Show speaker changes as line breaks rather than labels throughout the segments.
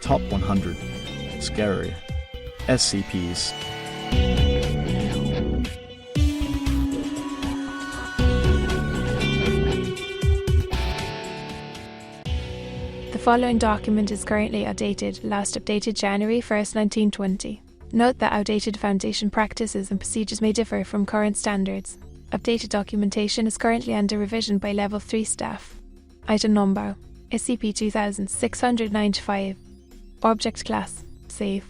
Top 100 Scary SCPs.
The following document is currently outdated, last updated January 1st, 1920. Note that outdated Foundation practices and procedures may differ from current standards. Updated documentation is currently under revision by Level 3 staff. Item number: SCP-2695. Object class: Safe.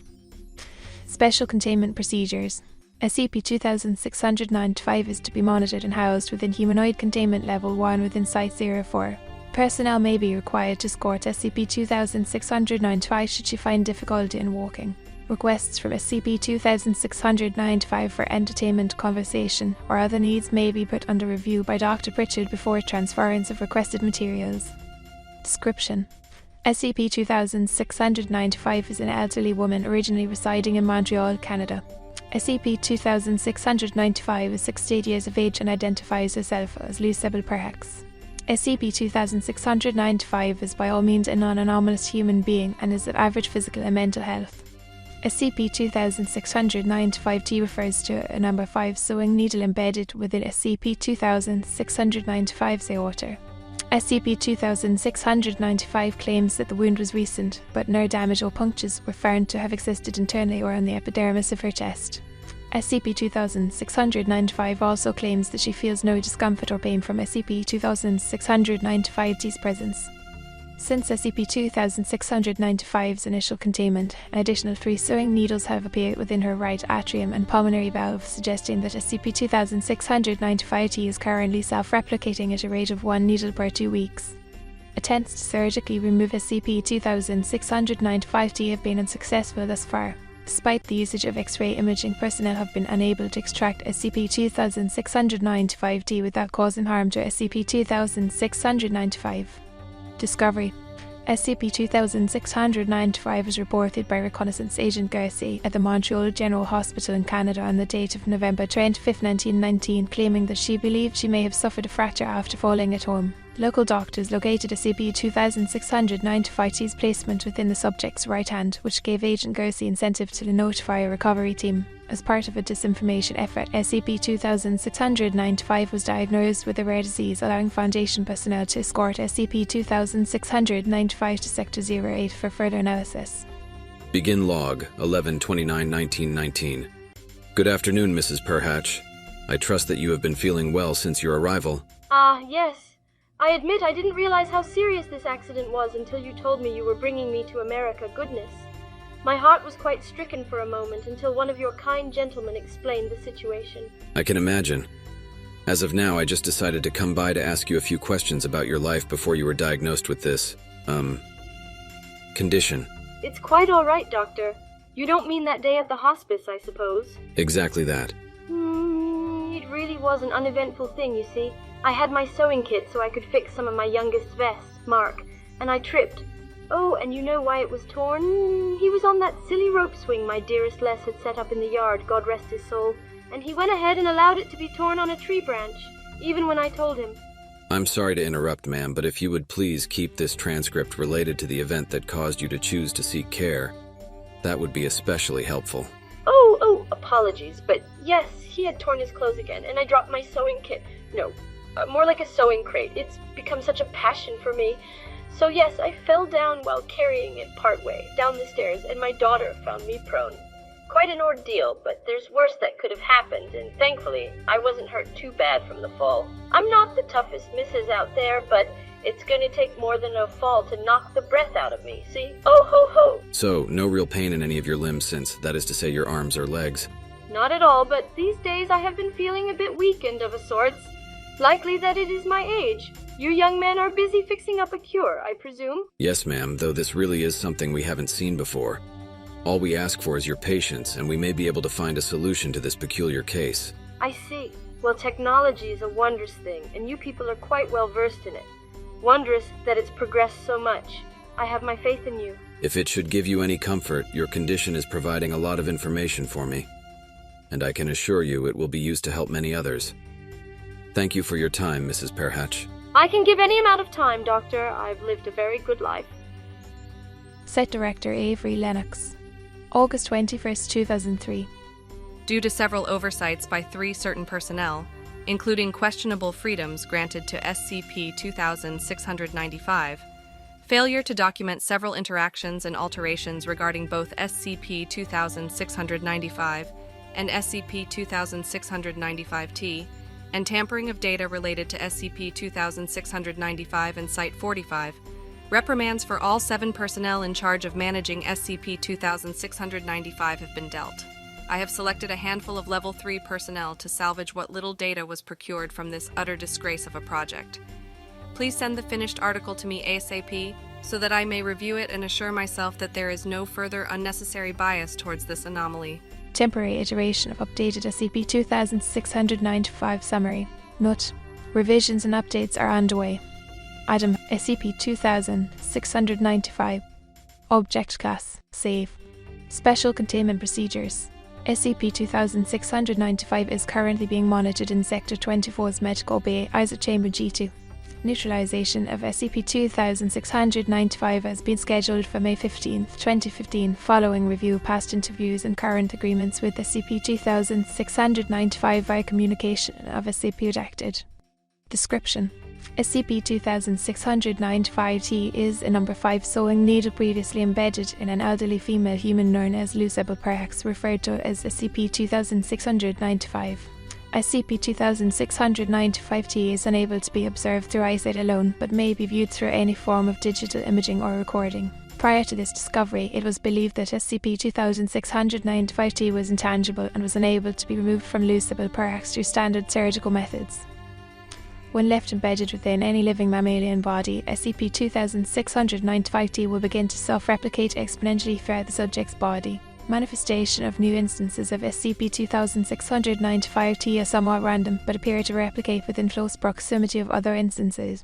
Special containment procedures: SCP-2695 is to be monitored and housed within Humanoid Containment Level 1 within Site-04. Personnel may be required to escort SCP-2695 should she find difficulty in walking. Requests from SCP-2695 for entertainment, conversation, or other needs may be put under review by Dr. Pritchard before transference of requested materials. Description: SCP-2695 is an elderly woman originally residing in Montreal, Canada. SCP-2695 is 68 years of age and identifies herself as Lucille Perhacs. SCP-2695 is by all means a non-anomalous human being and is of average physical and mental health. SCP-2695-T refers to a number 5 sewing needle embedded within SCP-2695's aorta. SCP-2695 claims that the wound was recent, but no damage or punctures were found to have existed internally or on the epidermis of her chest. SCP-2695 also claims that she feels no discomfort or pain from SCP-2695-T's presence. Since SCP-2695's initial containment, an additional 3 sewing needles have appeared within her right atrium and pulmonary valve, suggesting that SCP-2695-T is currently self-replicating at a rate of 1 needle per 2 weeks. Attempts to surgically remove SCP-2695-T have been unsuccessful thus far. Despite the usage of X-ray imaging, personnel have been unable to extract SCP-2695-T without causing harm to SCP-2695. Discovery: SCP-2695 was reported by Reconnaissance Agent Garcia at the Montreal General Hospital in Canada on the date of November 25, 1919, claiming that she believed she may have suffered a fracture after falling at home. Local doctors located SCP-2695-T's placement within the subject's right hand, which gave Agent Garcia incentive to notify a recovery team. As part of a disinformation effort, SCP-2695 was diagnosed with a rare disease, allowing Foundation personnel to escort SCP-2695 to Sector 08 for further analysis.
Begin log, 11/29/1919. Good afternoon, Mrs. Perhatch. I trust that you have been feeling well since your arrival.
Yes. I admit I didn't realize how serious this accident was until you told me you were bringing me to America. Goodness. My heart was quite stricken for a moment until one of your kind gentlemen explained the situation.
I can imagine. As of now, I just decided to come by to ask you a few questions about your life before you were diagnosed with this, condition.
It's quite all right, Doctor. You don't mean that day at the hospice, I suppose?
Exactly that.
It really was an uneventful thing, you see. I had my sewing kit so I could fix some of my youngest's vests, Mark, and I tripped. Oh, and you know why it was torn? He was on that silly rope swing my dearest Les had set up in the yard, God rest his soul, and he went ahead and allowed it to be torn on a tree branch, even when I told him.
I'm sorry to interrupt, ma'am, but if you would please keep this transcript related to the event that caused you to choose to seek care, that would be especially helpful.
Oh, apologies, but yes, he had torn his clothes again, and I dropped my sewing kit. No, more like a sewing crate. It's become such a passion for me. So yes, I fell down while carrying it partway down the stairs, and my daughter found me prone. Quite an ordeal, but there's worse that could have happened, and thankfully, I wasn't hurt too bad from the fall. I'm not the toughest missus out there, but it's going to take more than a fall to knock the breath out of me, see? Oh ho ho!
So, no real pain in any of your limbs since, that is to say, your arms or legs?
Not at all, but these days I have been feeling a bit weakened of a sorts. Likely that it is my age. You young men are busy fixing up a cure, I presume?
Yes, ma'am, though this really is something we haven't seen before. All we ask for is your patience, and we may be able to find a solution to this peculiar case.
I see. Well, technology is a wondrous thing, and you people are quite well versed in it. Wondrous that it's progressed so much. I have my faith in you.
If it should give you any comfort, your condition is providing a lot of information for me, and I can assure you it will be used to help many others. Thank you for your time, Mrs. Perhatch.
I can give any amount of time, Doctor. I've lived a very good life.
Set director Avery Lennox. August 21st, 2003.
Due to several oversights by 3 certain personnel, including questionable freedoms granted to SCP-2695, failure to document several interactions and alterations regarding both SCP-2695 and SCP-2695-T, and tampering of data related to SCP-2695 and Site-45, reprimands for all 7 personnel in charge of managing SCP-2695 have been dealt. I have selected a handful of Level 3 personnel to salvage what little data was procured from this utter disgrace of a project. Please send the finished article to me ASAP so that I may review it and assure myself that there is no further unnecessary bias towards this anomaly.
Temporary iteration of updated SCP-2695 summary. Note: revisions and updates are underway. Item SCP-2695. Object Class Safe. Special Containment Procedures. SCP-2695 is currently being monitored in Sector 24's Medical Bay Isaac Chamber G2. Neutralization of SCP-2695 has been scheduled for May 15, 2015, following review of past interviews and current agreements with SCP-2695 via communication of SCP redacted. Description: SCP-2695-T is a number 5 sewing needle previously embedded in an elderly female human known as Lucebel Prax, referred to as SCP-2695. SCP-2695-T is unable to be observed through eyesight alone, but may be viewed through any form of digital imaging or recording. Prior to this discovery, it was believed that SCP-2695-T was intangible and was unable to be removed from Lucebel Prax through standard surgical methods. When left embedded within any living mammalian body, SCP-2695-T will begin to self-replicate exponentially throughout the subject's body. Manifestation of new instances of SCP-2695-T are somewhat random, but appear to replicate within close proximity of other instances.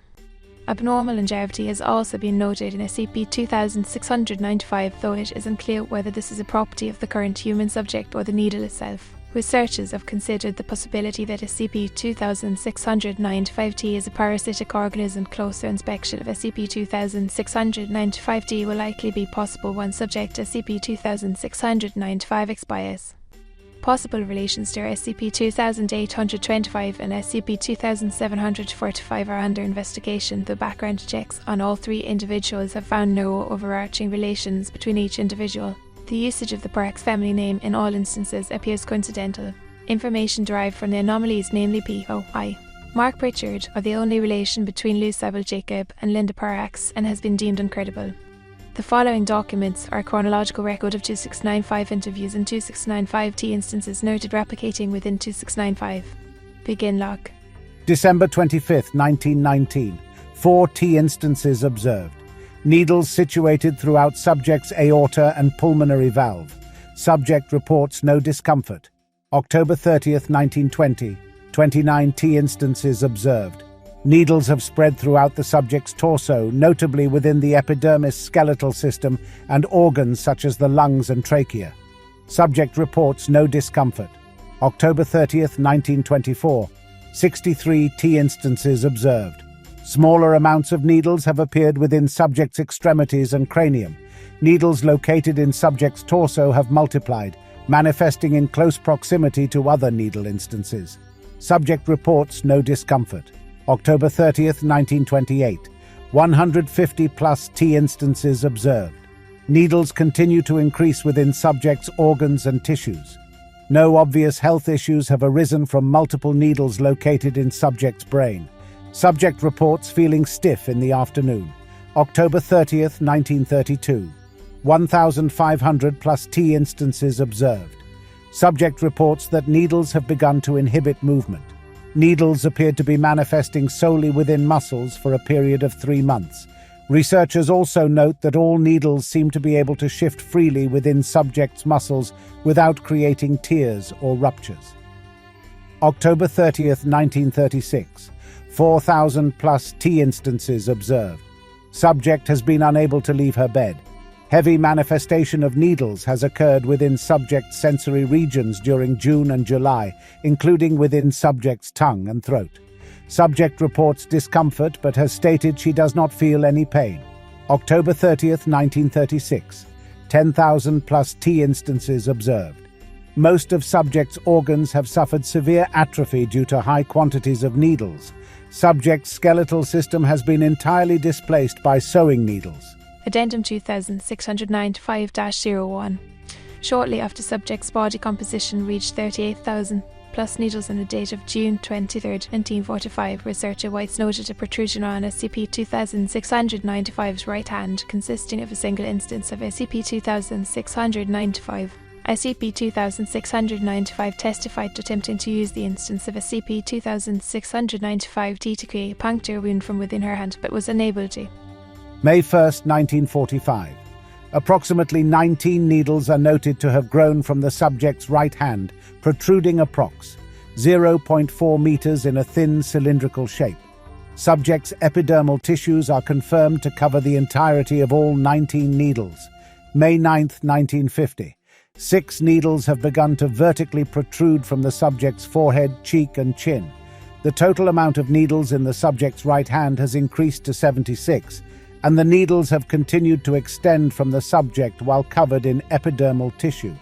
Abnormal longevity has also been noted in SCP-2695, though it is unclear whether this is a property of the current human subject or the needle itself. Researchers have considered the possibility that SCP-2695-T is a parasitic organism. Closer inspection of SCP-2695-T will likely be possible once subject to SCP-2695 expires. Possible relations to SCP-2825 and SCP-2745 are under investigation, though background checks on all 3 individuals have found no overarching relations between each individual. The usage of the Prax family name in all instances appears coincidental. Information derived from the anomalies, namely P.O.I. Mark Pritchard, are the only relation between Lucebel Jacob and Linda Prax, and has been deemed incredible. The following documents are a chronological record of 2695 interviews and 2695-T instances noted replicating within 2695. Begin log.
December 25, 1919. 4 T instances observed. Needles situated throughout subject's aorta and pulmonary valve. Subject reports no discomfort. October 30, 1920. 29 T instances observed. Needles have spread throughout the subject's torso, notably within the epidermis skeletal system and organs such as the lungs and trachea. Subject reports no discomfort. October 30, 1924. 63 T instances observed. Smaller amounts of needles have appeared within subject's extremities and cranium. Needles located in subject's torso have multiplied, manifesting in close proximity to other needle instances. Subject reports no discomfort. October 30, 1928. 150+ T instances observed. Needles continue to increase within subject's organs and tissues. No obvious health issues have arisen from multiple needles located in subject's brain. Subject reports feeling stiff in the afternoon. October 30, 1932. 1,500+ T instances observed. Subject reports that needles have begun to inhibit movement. Needles appeared to be manifesting solely within muscles for a period of 3 months. Researchers also note that all needles seem to be able to shift freely within subject's muscles without creating tears or ruptures. October 30, 1936. 4,000+ T instances observed. Subject has been unable to leave her bed. Heavy manifestation of needles has occurred within subject's sensory regions during June and July, including within subject's tongue and throat. Subject reports discomfort but has stated she does not feel any pain. October 30th, 1936. 10,000 plus T instances observed. Most of subject's organs have suffered severe atrophy due to high quantities of needles. Subject's skeletal system has been entirely displaced by sewing needles.
Addendum 2695-01. Shortly after subject's body composition reached 38,000 plus needles on the date of June 23, 1945, researcher Whites noted a protrusion on SCP-2695's right hand consisting of a single instance of SCP-2695. SCP-2695 testified to attempting to use the instance of SCP-2695-T to create a puncture wound from within her hand, but was unable to.
May 1st, 1945. Approximately 19 needles are noted to have grown from the subject's right hand, protruding approx. 0.4 meters in a thin cylindrical shape. Subject's epidermal tissues are confirmed to cover the entirety of all 19 needles. May 9th, 1950. 6 needles have begun to vertically protrude from the subject's forehead, cheek, and chin. The total amount of needles in the subject's right hand has increased to 76, and the needles have continued to extend from the subject while covered in epidermal tissue.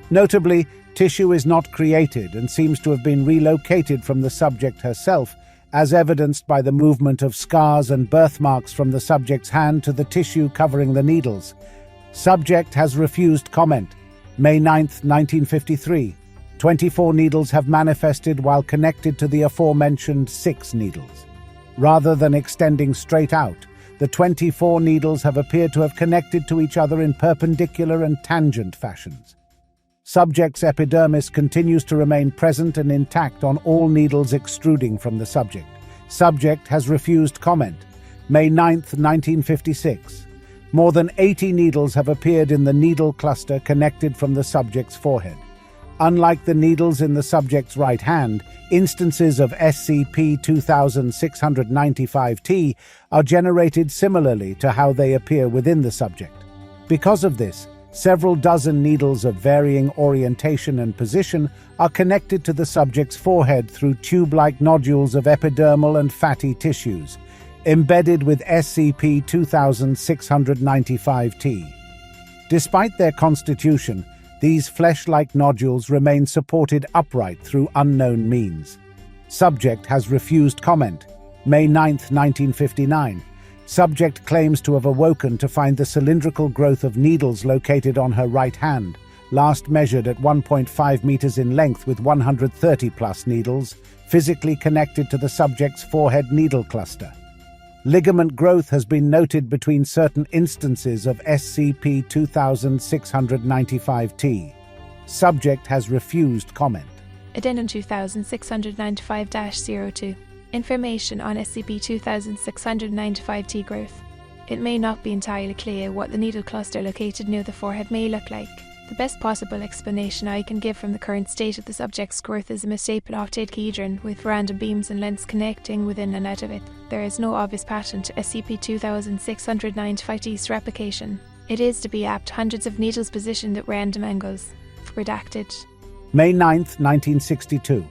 Notably, tissue is not created and seems to have been relocated from the subject herself, as evidenced by the movement of scars and birthmarks from the subject's hand to the tissue covering the needles. Subject has refused comment. May 9th, 1953. 24 needles have manifested while connected to the aforementioned 6 needles. Rather than extending straight out, the 24 needles have appeared to have connected to each other in perpendicular and tangent fashions. Subject's epidermis continues to remain present and intact on all needles extruding from the subject. Subject has refused comment. May 9th, 1956. More than 80 needles have appeared in the needle cluster connected from the subject's forehead. Unlike the needles in the subject's right hand, instances of SCP-2695-T are generated similarly to how they appear within the subject. Because of this, several dozen needles of varying orientation and position are connected to the subject's forehead through tube-like nodules of epidermal and fatty tissues, embedded with SCP-2695-T. Despite their constitution, these flesh-like nodules remain supported upright through unknown means. Subject has refused comment. May 9th, 1959. Subject claims to have awoken to find the cylindrical growth of needles located on her right hand, last measured at 1.5 meters in length with 130-plus needles, physically connected to the subject's forehead needle cluster. Ligament growth has been noted between certain instances of SCP-2695-T. Subject has refused comment.
Addendum 2695-02. Information on SCP-2695-T growth. It may not be entirely clear what the needle cluster located near the forehead may look like. The best possible explanation I can give from the current state of the subject's growth is a misshaped octahedron with random beams and lengths connecting within and out of it. There is no obvious pattern to SCP-2695-T's replication. It is, to be apt, hundreds of needles positioned at random angles. Redacted.
May 9th, 1962.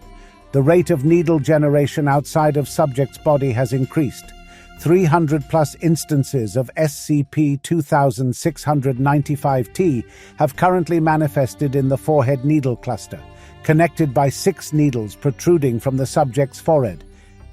The rate of needle generation outside of subject's body has increased. 300-plus instances of SCP-2695-T have currently manifested in the forehead needle cluster, connected by 6 needles protruding from the subject's forehead.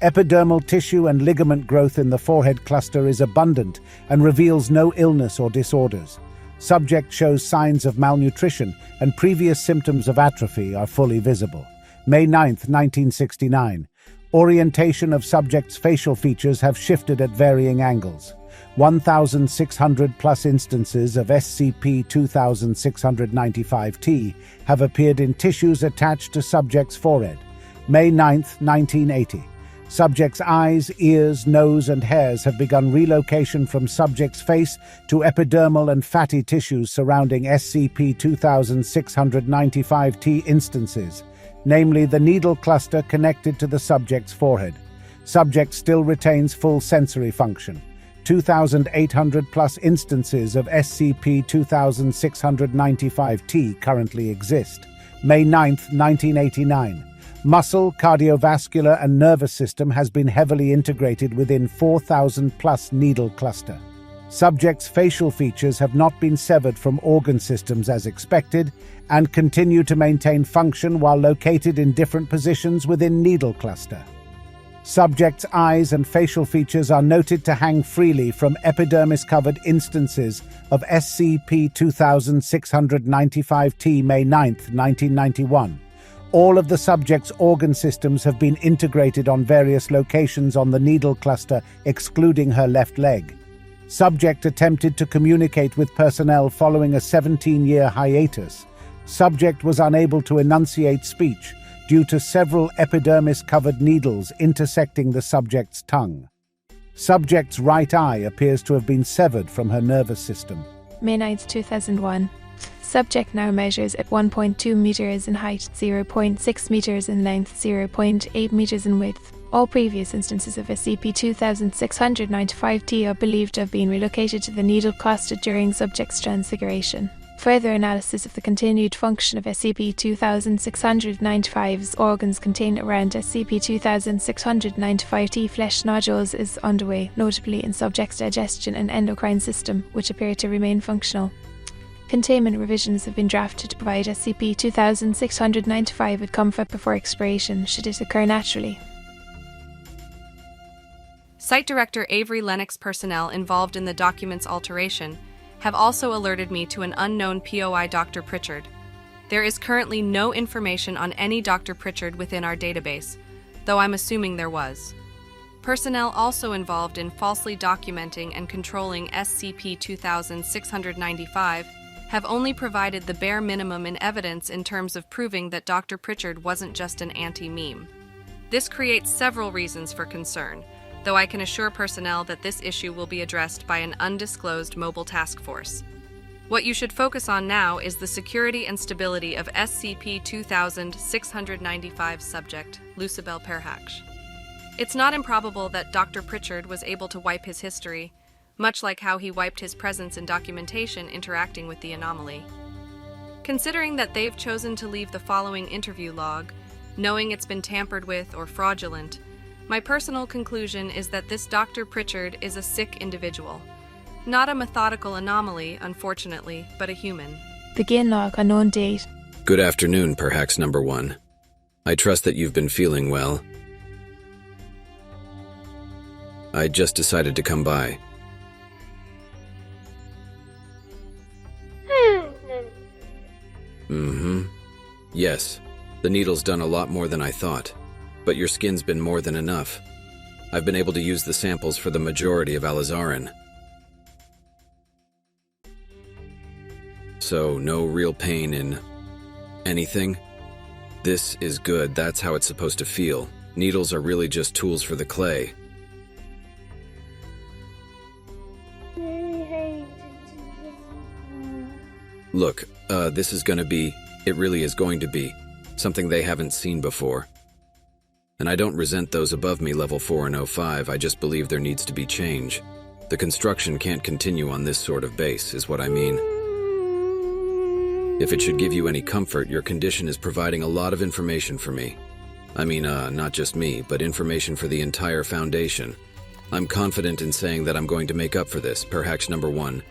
Epidermal tissue and ligament growth in the forehead cluster is abundant and reveals no illness or disorders. Subject shows signs of malnutrition and previous symptoms of atrophy are fully visible. May 9th, 1969. Orientation of subject's facial features have shifted at varying angles. 1,600-plus instances of SCP-2695-T have appeared in tissues attached to subject's forehead. May 9th, 1980. Subject's eyes, ears, nose, and hairs have begun relocation from subject's face to epidermal and fatty tissues surrounding SCP-2695-T instances, namely the needle cluster connected to the subject's forehead. Subject still retains full sensory function. 2,800-plus instances of SCP-2695-T currently exist. May 9th, 1989. Muscle, cardiovascular, and nervous system has been heavily integrated within 4,000-plus needle cluster. Subjects' facial features have not been severed from organ systems as expected and continue to maintain function while located in different positions within needle cluster. Subjects' eyes and facial features are noted to hang freely from epidermis-covered instances of SCP-2695-T May 9, 1991. All of the subject's organ systems have been integrated on various locations on the needle cluster, excluding her left leg. Subject attempted to communicate with personnel following a 17-year hiatus. Subject was unable to enunciate speech due to several epidermis-covered needles intersecting the subject's tongue. Subject's right eye appears to have been severed from her nervous system.
May 9, 2001. Subject now measures at 1.2 meters in height, 0.6 meters in length, 0.8 meters in width. All previous instances of SCP-2695-T are believed to have been relocated to the needle cluster during subject's transfiguration. Further analysis of the continued function of SCP-2695's organs contained around SCP-2695-T flesh nodules is underway, notably in subject's digestion and endocrine system, which appear to remain functional. Containment revisions have been drafted to provide SCP-2695 with comfort before expiration, should it occur naturally.
Site Director Avery Lennox personnel involved in the document's alteration have also alerted me to an unknown POI Dr. Pritchard. There is currently no information on any Dr. Pritchard within our database, though I'm assuming there was. Personnel also involved in falsely documenting and controlling SCP-2695 have only provided the bare minimum in evidence in terms of proving that Dr. Pritchard wasn't just an anti-meme. This creates several reasons for concern, though I can assure personnel that this issue will be addressed by an undisclosed mobile task force. What you should focus on now is the security and stability of SCP-2695 subject, Lucibel Perhaksh. It's not improbable that Dr. Pritchard was able to wipe his history, much like how he wiped his presence in documentation interacting with the anomaly. Considering that they've chosen to leave the following interview log, knowing it's been tampered with or fraudulent, my personal conclusion is that this Dr. Pritchard is a sick individual. Not a methodical anomaly, unfortunately, but a human.
Begin log, unknown date.
Good afternoon, Perhaps number 1. I trust that you've been feeling well. I just decided to come by. Yes, the needle's done a lot more than I thought, but your skin's been more than enough. I've been able to use the samples for the majority of alizarin. So, no real pain in anything? This is good, that's how it's supposed to feel. Needles are really just tools for the clay. Look, this is gonna be, it really is going to be, something they haven't seen before. And I don't resent those above me level 4 and 05, I just believe there needs to be change. The construction can't continue on this sort of base, is what I mean. If it should give you any comfort, your condition is providing a lot of information for me. I mean, not just me, but information for the entire Foundation. I'm confident in saying that I'm going to make up for this, Perhaps number 1.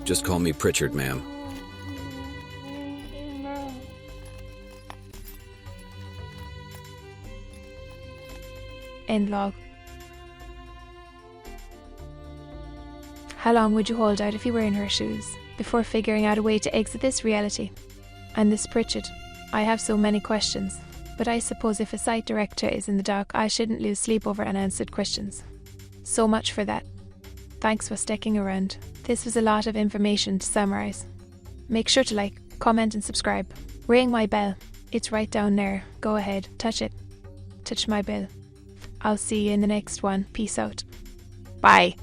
Just call me Pritchard, ma'am.
End log. How long would you hold out if you were in her shoes, before figuring out a way to exit this reality? And this Pritchard, I have so many questions, but I suppose if a site director is in the dark, I shouldn't lose sleep over unanswered questions. So much for that. Thanks for sticking around. This was a lot of information to summarize. Make sure to like, comment and subscribe. Ring my bell. It's right down there. Go ahead, touch it. Touch my bell. I'll see you in the next one. Peace out. Bye.